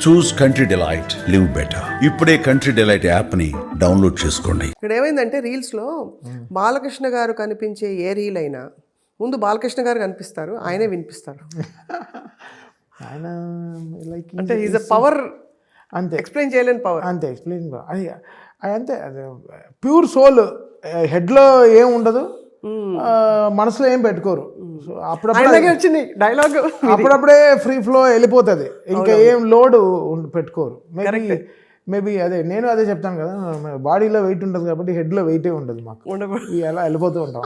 చూస్ country delight, live better. ఇప్పుడే country delight app ని download చేసుకోండి. ఇక్కడ ఏమైందంటే రీల్స్లో బాలకృష్ణ గారు కనిపించే ఏ రీల్ అయినా ముందు బాలకృష్ణ గారు కనిపిస్తారు, ఆయనే వినిపిస్తారు. ఆయన లైక్ అంటే ఈజ్ అ పవర్, అంతే, ఎక్స్ప్లెయిన్ చేయలేని పవర్. అంతే ఎక్స్ప్లెయిన్ అది అంతే. అది ప్యూర్ సోల్. హెడ్లో ఏం ఉండదు, మనసులో ఏం పెట్టుకోరు. సో ఆయనకే వచ్చింది డైలాగ్, అప్పుడప్పుడే ఫ్రీ ఫ్లో వెళ్ళిపోతుంది, ఇంకా ఏం లోడ్ పెట్టుకోరు. మేబీ అదే నేను అదే చెప్తాను కదా, బాడీలో వెయిట్ ఉంటుంది కాబట్టి హెడ్లో వెయిటే ఉండదు మాకు, ఎలా వెళ్ళిపోతూ ఉంటాం.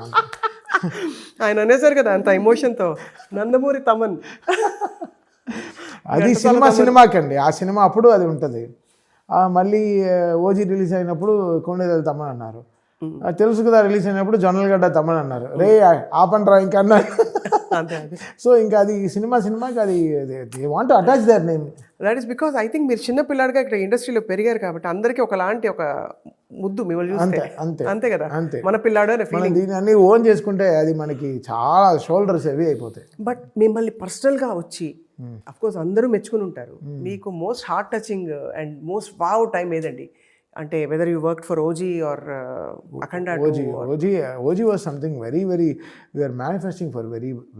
ఆయన అనేసారు కదా అంత ఎమోషన్తో, నందమూరి తమన్. అది సినిమాకండి, ఆ సినిమా అప్పుడు అది ఉంటుంది. మళ్ళీ ఓజీ రిలీజ్ అయినప్పుడు కొండేదల తమన్ అన్నారు, తెలుసు కదా రిలీజ్ అయినప్పుడు జొన్నలగడ్డ తమన్ అన్నారు. రే ఆపండ్రా ఇంకా అన్నారు. సో ఇంకా అది సినిమాకి అది want attach there name. That is because I think మీరు చిన్న పిల్లాడిగా ఇక్కడ ఇండస్ట్రీలో పెరిగారు కాబట్టి అందరికీ ఒకలాంటి ఒక ముద్దు మిమ్మల్ని చూస్తే అంతే కదా, మన పిల్లాడు అనే ఫీలింగ్. దీన్ని అన్ని ఓన్ చేసుకుంటే అది మనకి చాలా షోల్డర్స్ హెవీ అయిపోతాయి. బట్ మిమ్మల్ని పర్సనల్గా వచ్చి అఫ్కోర్స్ అందరూ మెచ్చుకుని ఉంటారు, మీకు most heart touching and most wow time ఏదండి? అంటే whether you work for OG or Akhanda. OG was something very we are manifesting for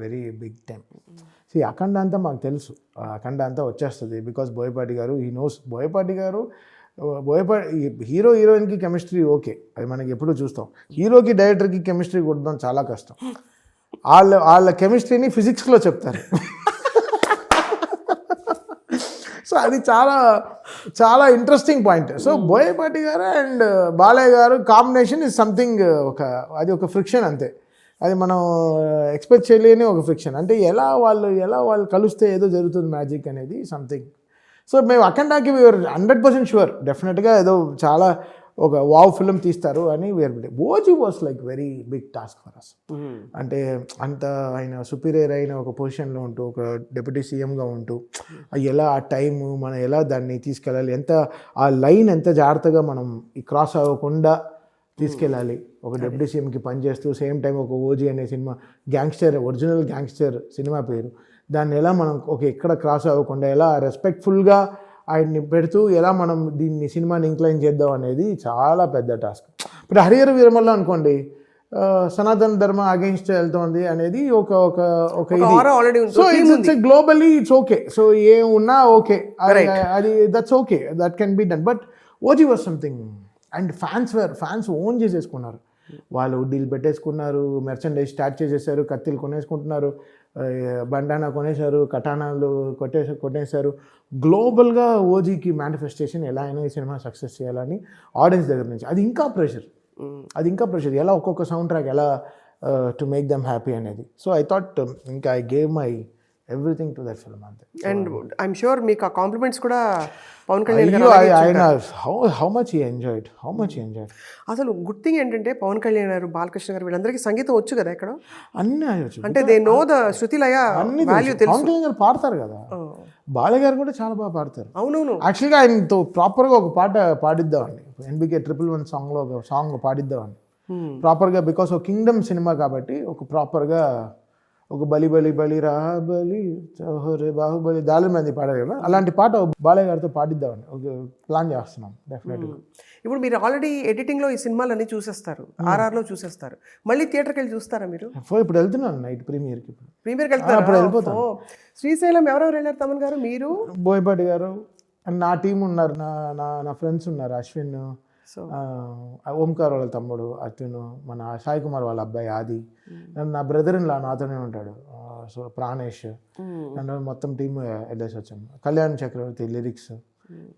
very big time. See Akhanda అంతా మాకు తెలుసు, అఖండ అంతా వచ్చేస్తుంది బికాస్ బోయపాటి గారు హీ నోస్. బోయపాటి హీరో హీరోయిన్కి కెమిస్ట్రీ ఓకే, అది మనకి ఎప్పుడూ చూస్తాం. హీరోకి డైరెక్టర్కి కెమిస్ట్రీ కొట్టడం చాలా కష్టం. వాళ్ళ కెమిస్ట్రీని ఫిజిక్స్లో చెప్తారు. సో అది చాలా ఇంట్రెస్టింగ్ పాయింట్. సో బోయపాటి గారు అండ్ బాలయ్య గారు కాంబినేషన్ ఇస్ సంథింగ్, అది ఒక ఫ్రిక్షన్ అంతే. అది మనం ఎక్స్పెక్ట్ చేయలేని ఒక ఫ్రిక్షన్. అంటే ఎలా వాళ్ళు కలిస్తే ఏదో జరుగుతుంది మ్యాజిక్ అనేది సంథింగ్. సో మేము అఖండాకి వీఆర్ 100% షూర్, డెఫినెట్గా ఏదో చాలా ఒక వావ్ ఫిల్మ్ తీస్తారు అని we are. OG was like very big task for us. అంటే అంత ఆయన సుపీరియర్ అయిన ఒక పొజిషన్లో ఉంటూ, ఒక డిప్యూటీ సీఎంగా ఉంటూ, ఎలా ఆ టైము మనం ఎలా దాన్ని తీసుకెళ్ళాలి, ఆ లైన్ ఎంత జాగ్రత్తగా మనం ఈ క్రాస్ అవ్వకుండా తీసుకెళ్ళాలి. ఒక డిప్యూటీ సీఎంకి పనిచేస్తూ సేమ్ టైం ఒక ఓజీ అనే సినిమా, ఒరిజినల్ గ్యాంగ్స్టర్ సినిమా పేరు, దాన్ని ఎలా మనం ఎక్కడ క్రాస్ అవ్వకుండా ఎలా రెస్పెక్ట్ఫుల్గా ఆయన్ని పెడుతూ ఎలా మనం దీన్ని సినిమాని ఇంక్లైన్ చేద్దాం అనేది చాలా పెద్ద టాస్క్. ఇప్పుడు హరిహర వీరమల్ల అనుకోండి, సనాతన ధర్మ అగెన్స్ట్ వెళ్తోంది అనేది ఒక ఇది. So it's globally it's okay. So ఏం ఉన్నా ఓకే, అది that's okay, that can be done. But OG was something. And fans own చేసేసుకున్నారు, వాళ్ళు డీల్ పెట్టేసుకున్నారు, మెర్చండైజ్ స్టార్ట్ చేసేసారు, కత్తిలు కొనేసుకుంటున్నారు, బండానా కొనేశారు, కటానాలు కొట్టేశారు. గ్లోబల్గా ఓజీకి మేనిఫెస్టేషన్ ఎలా అయినా ఈ సినిమా సక్సెస్ చేయాలని ఆడియన్స్ దగ్గర నుంచి. అది ఇంకా ప్రెషర్ ఎలా ఒక్కొక్క సౌండ్ ట్రాక్ ఎలా టు మేక్ దెమ్ హ్యాపీ అనేది. సో ఐ థాట్ ఇంకా I gave my everything to that film అంతే. అండ్ ఐఎమ్ షూర్ మీకు ఆ కాంప్లిమెంట్స్ కూడా Pawan Kalyan how much he enjoyed. అసలు గుడ్ థింగ్ ఏంటంటే పవన్ కళ్యాణ్ గారు, బాలకృష్ణ గారు వీళ్ళందరికీ సంగీతం వచ్చు కదా ఇక్కడ, అన్నీ వచ్చు. అంటే they know the Shruti Laya value తెలుసు. పవన్ కళ్యాణ్ గారు పాడతారు కదా, బాలయ్య గారు కూడా చాలా బాగా పాడతారు. అవునవును. యాక్చువల్గా ఆయనతో ప్రాపర్గా ఒక పాట పాడిద్దామండి, NBK 111 సాంగ్లో ఒక సాంగ్ పాడిద్దామండి ప్రాపర్గా. బికాస్ ఒక కింగ్డమ్ సినిమా కాబట్టి ఒక ప్రాపర్గా ఒక బలి రాబలి చోహరే బాహుబలి దాలి మంది పాడారు కదా, అలాంటి పాట బాలయ్య గారితో పాడిద్దామని ఒక ప్లాన్ చేస్తున్నాం డెఫినెట్గా. ఇప్పుడు మీరు ఆల్రెడీ ఎడిటింగ్లో ఈ సినిమాలన్నీ చూసేస్తారు, RRలో చూసేస్తారు, మళ్ళీ థియేటర్కి వెళ్ళి చూస్తారా మీరు? ఇప్పుడు వెళ్తున్నాను నైట్ ప్రీమియర్కి వెళ్తారు. అప్పుడు వెళ్ళిపోతాను. శ్రీశైలం ఎవరెవరు వెళ్ళారు? తమన్ గారు, మీరు, బోయపాటి గారు అండ్ నా టీం ఉన్నారు, నా ఫ్రెండ్స్ ఉన్నారు, అశ్విన్, ఓంకార్ వాళ్ళ తమ్ముడు అర్జున్, మన సాయి కుమార్ వాళ్ళ అబ్బాయి ఆది, నా బ్రదర్ ఇన్ లా నాతోనే ఉంటాడు, సో ప్రాణేష్, నన్ను మొత్తం టీం వెళ్ళేసి వచ్చాం. కళ్యాణ్ చక్రవర్తి లిరిక్స్,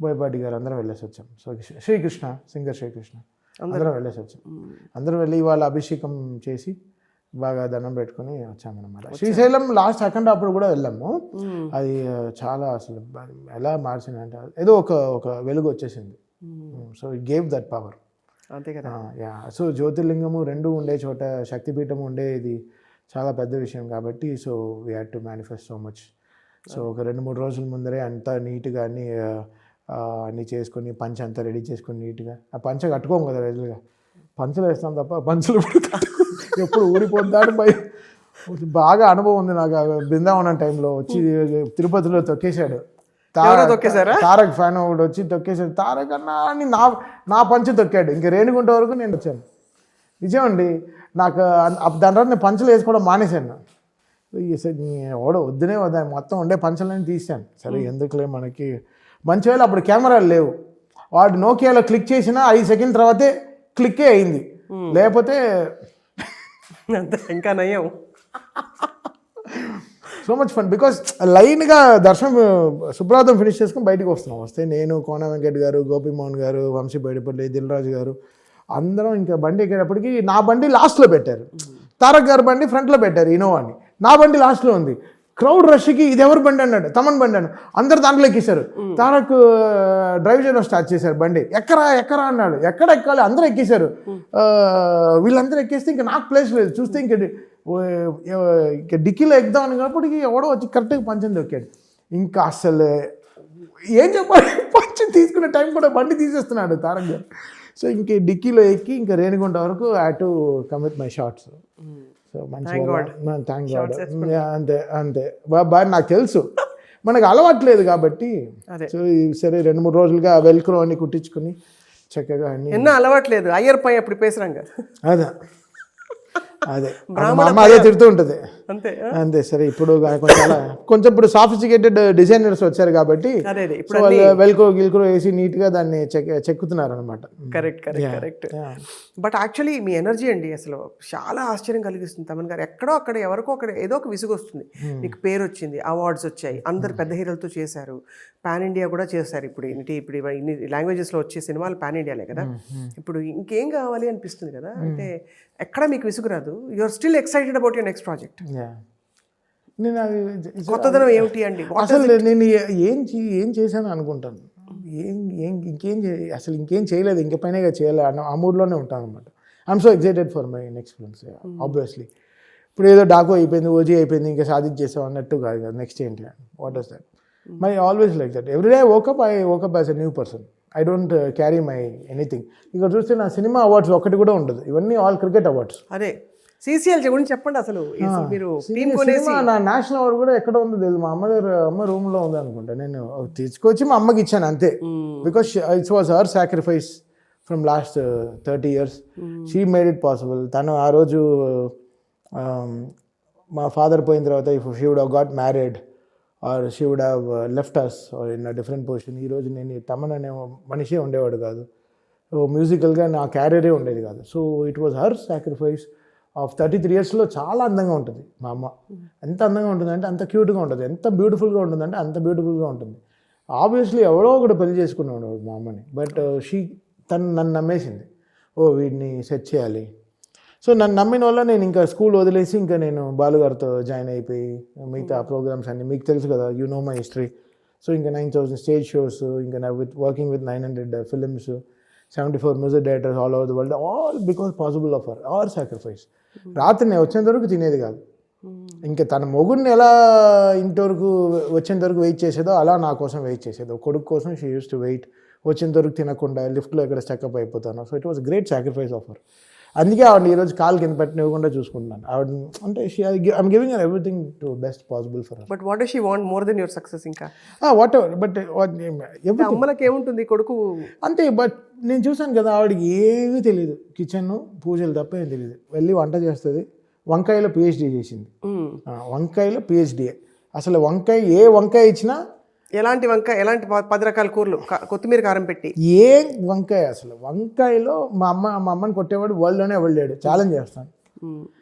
బోయపాటి గారు అందరం వెళ్ళేసి వచ్చాం. సో శ్రీకృష్ణ సింగర్ శ్రీకృష్ణ అందరం వెళ్ళేసి వచ్చాం. అందరం వెళ్ళి వాళ్ళ అభిషేకం చేసి బాగా దండం పెట్టుకుని వచ్చామన్నమాట. శ్రీశైలం లాస్ట్ అఖండ అప్పుడు కూడా వెళ్ళాము. అది చాలా అసలు ఎలా మార్చిందంటే ఏదో ఒక వెలుగు వచ్చేసింది. So it gave that power. అంతే కదా. సో జ్యోతిర్లింగము రెండు ఉండే చోట శక్తిపీఠం ఉండేది చాలా పెద్ద విషయం కాబట్టి, so we had to manifest so much. So ఒక 2-3 రోజుల ముందరే అంతా నీట్గా అన్నీ చేసుకొని పంచ అంతా రెడీ చేసుకొని నీట్గా, ఆ పంచ కట్టుకోము కదా రెగ్యులర్గా, పంచలు వేస్తాం తప్ప పంచలు ఎప్పుడు ఊడిపోతాడు భయం. బాగా అనుభవం ఉంది నాకు. బృందావనం టైంలో వచ్చి తిరుపతిలో తొక్కేశాడు ఎవరో తొక్కేశారా? తారక్ ఫ్యాన్ ఒకటి వచ్చి తొక్కేసాడు. తారక్ అన్న అని నా పంచు తొక్కాడు. ఇంక రేణిగుంట వరకు నేను వచ్చాను. నిజం అండి, నాకు దాని తర్వాత నేను పంచలు వేసుకోవడం మానేశాను. ఓడ వద్దునే వద్దా మొత్తం ఉండే పంచలని తీసాను. సరే ఎందుకులే మనకి మంచివేళ అప్పుడు కెమెరాలు లేవు. వాడు నోకియాలో క్లిక్ చేసినా 5 సెకండ్ తర్వాతే క్లిక్కే అయింది. లేకపోతే ఇంకా నయ్యం. సో మచ్ ఫన్ బికాస్ లైన్గా దర్శనం సుబ్రాతం ఫినిష్ చేసుకుని బయటకు వస్తే నేను, కోన వెంకట్ గారు, గోపిమోహన్ గారు, వంశీ బయటపల్లి, దిల్ రాజు గారు అందరం ఇంకా బండి ఎక్కేటప్పటికి నా బండి లాస్ట్లో పెట్టారు, తారక్ గారు బండి ఫ్రంట్లో పెట్టారు ఇన్నోవాని, నా బండి లాస్ట్లో ఉంది. క్రౌడ్ రష్కి ఇది ఎవరు బండి అన్నాడు, తమన్ బండి అన్నాడు. అందరు దాంట్లో ఎక్కేశారు. తారక్ డ్రైవ్ చేయడం స్టార్ట్ చేశారు. బండి ఎక్కరా అన్నాడు. ఎక్కడ ఎక్కాలి, అందరూ ఎక్కేశారు. వీళ్ళందరూ ఎక్కేస్తే ఇంకా నాకు ప్లేస్ లేదు. చూస్తే ఇంక డిక్కీలో ఎక్కుదాం అన్నప్పటికీ ఎవడో వచ్చి కరెక్ట్గా పంచం దొక్కాడు. ఇంకా అసలు ఏం చెప్పాలి, పంచం తీసుకునే టైం కూడా బండి తీసేస్తున్నాడు తారక్ గారు. సో ఇంక డిక్కీలో ఎక్కి ఇంకా రేణిగుంట వరకు I to come with my shorts. So మంచిగా థ్యాంక్ గాడ్. అంతే బాగా నాకు తెలుసు, మనకు అలవాట్లేదు కాబట్టి. సో సరే 2-3 రోజులుగా వెల్క్రో అని కుట్టించుకుని చక్కగా అన్ని ఎన్నో అలవాట్లేదు. అయ్యర్ పై అప్పుడు పేసరంగా అదే మా అమ్మ అదే తిడుతూ ఉంటుంది. అంతే సరే ఇప్పుడు కొంచెం ఇప్పుడు సాఫిస్టికేటెడ్ డిజైనర్స్ వచ్చారు కాబట్టి వాళ్ళు వెల్క్రో గిల్క్రో వేసి నీట్గా దాన్ని చెక్కుతున్నారు అనమాట. Correct. But actually me energy అండి అసలు చాలా ఆశ్చర్యం కలిగిస్తుంది. తమన్ గారు ఎక్కడో అక్కడ ఎవరికో అక్కడ ఏదో ఒక విసుగు వస్తుంది. మీకు పేరు వచ్చింది, అవార్డ్స్ వచ్చాయి, అందరు పెద్ద హీరోలతో చేశారు, పాన్ ఇండియా కూడా చేశారు. ఇప్పుడు ఇన్ని లాంగ్వేజెస్లో వచ్చే సినిమాలు పాన్ ఇండియాలే కదా. ఇప్పుడు ఇంకేం కావాలి అనిపిస్తుంది కదా. అంటే ఎక్కడ మీకు విసుగు రాదు. You are still excited about your next project. నేను కొత్తదనం ఏమిటి అండి? అసలు నేను ఏం చేశాను అనుకుంటాను. అసలు ఇంకేం చేయలేదు, ఇంక పైనగా చేయాలి ఆ మూడ్లోనే ఉంటాను అనమాట. I'm so excited for my next films obviously. ఇప్పుడు ఏదో డాకు అయిపోయింది, ఓజీ అయిపోయింది, ఇంకా సాధించేసాం అన్నట్టు కాదు కదా. నెక్స్ట్ ఏంటి, what is that? My always like that. Every day woke up as a new person. I don't carry my anything. ఇక్కడ చూస్తే నా సినిమా అవార్డ్స్ ఒకటి కూడా ఉండదు. ఇవన్నీ ఆల్ క్రికెట్ అవార్డ్స్. అదే CCL గురించి చెప్పండి. అసలు మీరు నా నేషనల్ అవార్డు కూడా ఎక్కడ ఉందో తెలియదు. మా అమ్మ రూమ్లో ఉంది అనుకుంటా. నేను తీసుకొచ్చి మా అమ్మకి ఇచ్చాను అంతే. Because it's was her sacrifice from last 30 years. She made it possible. తను ఆ రోజు మా ఫాదర్ పోయిన తర్వాత if she would have got married or she would have left us or in a different position, ఈరోజు నేను తమన్ అనే మనిషే ఉండేవాడు కాదు. మ్యూజికల్గా నా క్యారియరే ఉండేది కాదు. So it was her sacrifice of 33 yearsలో. చాలా అందంగా ఉంటుంది మా అమ్మ. ఎంత అందంగా ఉంటుంది అంటే అంత క్యూట్గా ఉంటుంది, ఎంత బ్యూటిఫుల్గా ఉంటుంది అంటే అంత బ్యూటిఫుల్గా ఉంటుంది. ఆబ్వియస్లీ ఎవడో ఒకటి పెళ్లి చేసుకునేవాడు మా అమ్మని. బట్ తను నన్ను నమ్మేసింది, వీడిని సెట్ చేయాలి. సో నన్ను నమ్మిన వల్ల నేను ఇంకా స్కూల్ వదిలేసి ఇంకా నేను బాలుగారితో జాయిన్ అయిపోయి మిగతా ప్రోగ్రామ్స్ అన్ని మీకు తెలుసు కదా, you know my history. So ఇంకా 9,000 స్టేజ్ షోస్, ఇంకా working with 900 films, 74 music directors all over the world, all because possible of our sacrifice. రాత్రి నేను వచ్చేంత వరకు తినేది కాదు. ఇంకా తన మొగుడిని ఎలా ఇంటి వరకు వచ్చేంత వరకు వెయిట్ చేసేదో అలా నా కోసం వెయిట్ చేసేది. కొడుకు కోసం షీ యూస్ టు వెయిట్. వచ్చేంత వరకు తినకుండా లిఫ్ట్లో ఎక్కడ స్టక్అప్ అయిపోతాను. So it was great sacrifice of her. అందుకే ఆవిడ ఈరోజు కాలు కింద పెట్టనివ్వకుండా చూసుకుంటున్నాను. ఆవిడ అంటే I'm giving her everything to best possible for her. But what does she want more than your success? ఇంకా వాట్ ఎవర్. బట్ అమ్మలకి ఏముంటుంది, కొడుకు అంతే. బట్ నేను చూసాను కదా, ఆవిడకి ఏమీ తెలియదు. కిచెన్ పూజలు తప్ప ఏం తెలియదు. వెళ్ళి వంట చేస్తుంది. వంకాయలో PhD చేసింది. వంకాయలో PhD. అసలు ఏ వంకాయ ఇచ్చినా, ఎలాంటి వంకాయ, ఎలాంటి 10 రకాల కూరలు, కొత్తిమీర కారం పెట్టి ఏ వంకాయ, అసలు వంకాయలో మా అమ్మని కొట్టేవాడు వరల్డ్లోనే వెళ్ళాడు. ఛాలెంజ్ చేస్తాను.